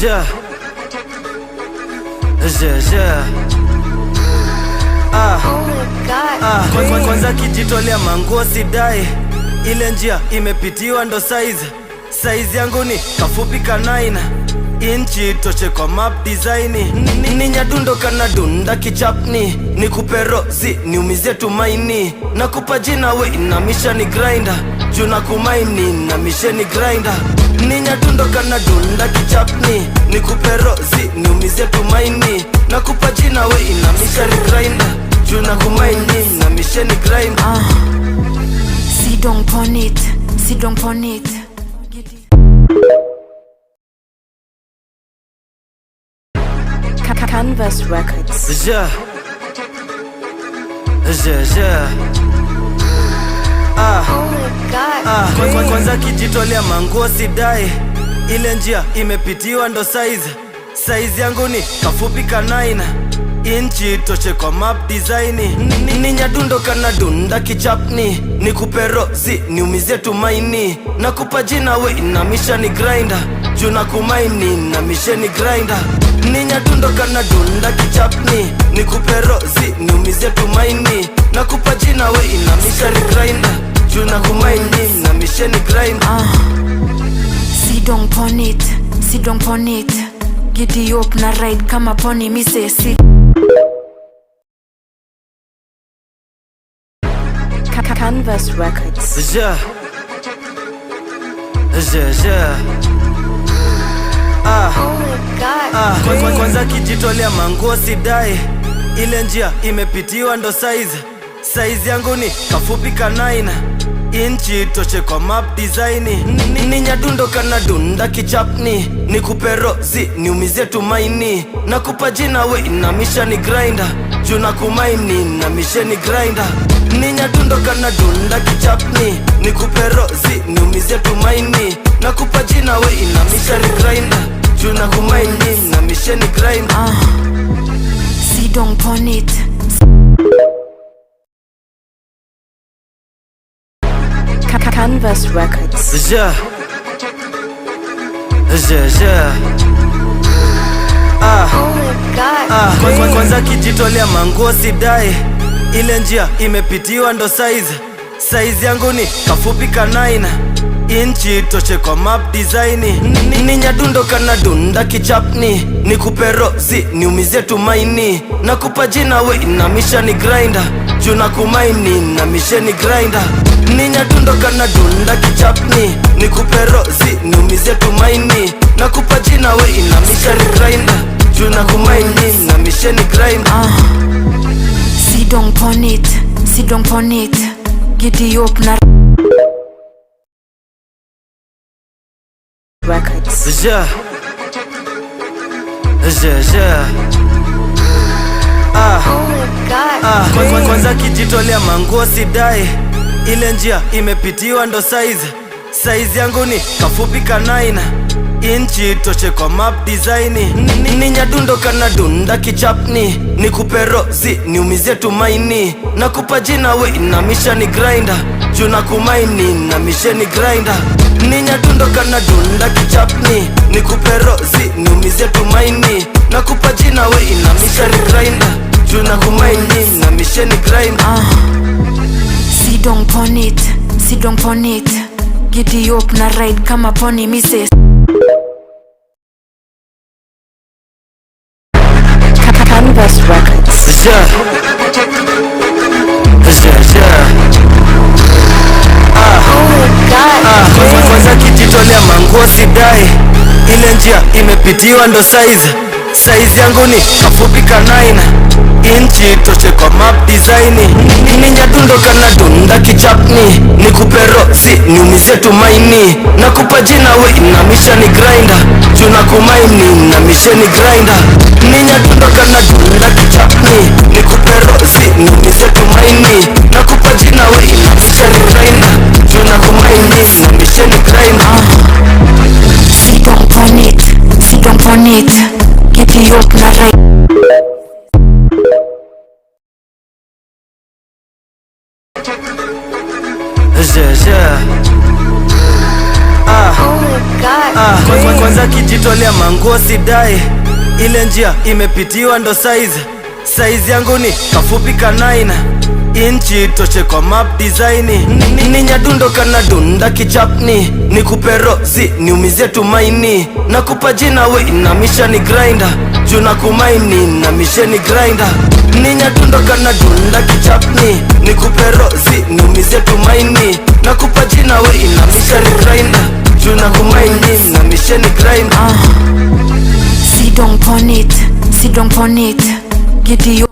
Yeah. Yeah, yeah. Oh my God. Kwanza kijitolea manguo sidai, ile njia imepitiwa ndo size yangu ni kafupi kanaina inchi toche kwa map design. Ni nyadundo kana dunda kichapni, ni kuperozi niumizie tumaini, na kupa jina we inamisha ni grinder, juna kumaini na misheni grinder. Ni nyadundo kana dunda kichapni, ni kuperozi niumizie tumaini, na kupa jina we inamisha ni grinder, juna kumaini na misheni grinder. Sit down pon it. Canvas Records. Yeah. Yeah, yeah. Oh my God. Kwanza kijitolea manguo sidai, ile njia imepitiwa ndo size yangu ni kafupi kanaina inchi toche kwa map design. Ni nyadundo kana dunda kichapni, ni kuperozi niumizie tumaini, na kupa jina we inamisha ni grinder, juna kumaini na misheni grinder. Ni nyadundo kana dunda kichapni, ni kuperozi niumizie tumaini, na kupa jina we inamisha ni grinder, juna kumaini na misheni grinder. Sit down pon it. Giddy up na ride kama pony mi say sit. Canvas Records. Yeah. Yeah, yeah. Oh my God. Kwanza kijitolea manguo sidai, ile njia imepitiwa ndo size yangu ni kafupi kanaina inchi toche kwa map design. Ni nyadundo kana dunda kichapni, ni kuperozi niumizie tumaini, na kupa jina we inamisha ni grinder, juna kumaini na misheni grinder. Ni nyadundo kana dunda kichapni, ni kuperozi niumizie tumaini, na kupa jina we inamisha ni grinder, juna kumaini na misheni grinder. Sit down pon it. Canvas Records. Yeah. Yeah, yeah. Oh my God. Kwanza kijitolea manguo sidai, ile njia imepitiwa ndo size yangu ni kafupi kanaina inchi toche kwa map design. Ni nyadundo kana dunda kichapni, ni kuperozi niumizie tumaini, na kupa jina we inamisha ni grinder, juna kumaini na misheni grinder. Ni nyadundo kana dunda kichapni, ni kuperozi niumizie tumaini, na kupa jina we inamisha ni grinder, juna kumaini na misheni grinder. Sit down pon it. Giddy up na Records. Yeah. Yeah, yeah. Oh my God. Kwanza kijitolea manguo sidai, ile njia imepitiwa ndo size yangu ni kafupi kanaina inchi toche kwa map design. Ni nyadundo kana dunda kichapni, ni kuperozi niumizie tumaini, na kupa jina we inamisha ni grinder, juna kumaini na misheni grinder. Ni nyadundo kana dunda kichapni, ni kuperozi niumizie tumaini, na kupa jina we inamisha ni grinder, juna kumaini na misheni grinder. Sit down pon it. Giddy up na ride kama pony mi say. Canvas Records. Yeah. Yeah. Oh my God. Kwanza kijitolea manguo sidai, ile njia imepitiwa ndo size yangu ni kafupi kanaina inchi toche kwa map design. Ni nyadundo kana dunda kichapni, ni kuperozi niumizie tumaini, na kupa jina we inamisha ni grinder, juna kumaini na misheni grinder. Ni nyadundo kana dunda kichapni, ni kuperozi niumizie tumaini, na kupa jina we inamisha ni grinder, juna kumaini na misheni grinder. Sit down pon it. Giddy up na ride. Yeah, yeah. Oh my God. Kwanza kijitolea manguo sidai, ile njia imepitiwa ndo size yangu ni kafupi ka 9 inchi toshe kwa map design. Ni nyadundo kana dunda kichapni, ni kuperozi niumizie tumaini. Nakupa jina we inamisha ni grinder, juna kumaini na misheni grinder. Ni nyadundo kana dunda kichapni, ni kuperozi niumizie tumaini. Nakupa jina we inamisha ni grinder, juna kumaini na misheni grinder. Sit down pon it, sit down pon it. Giddy up.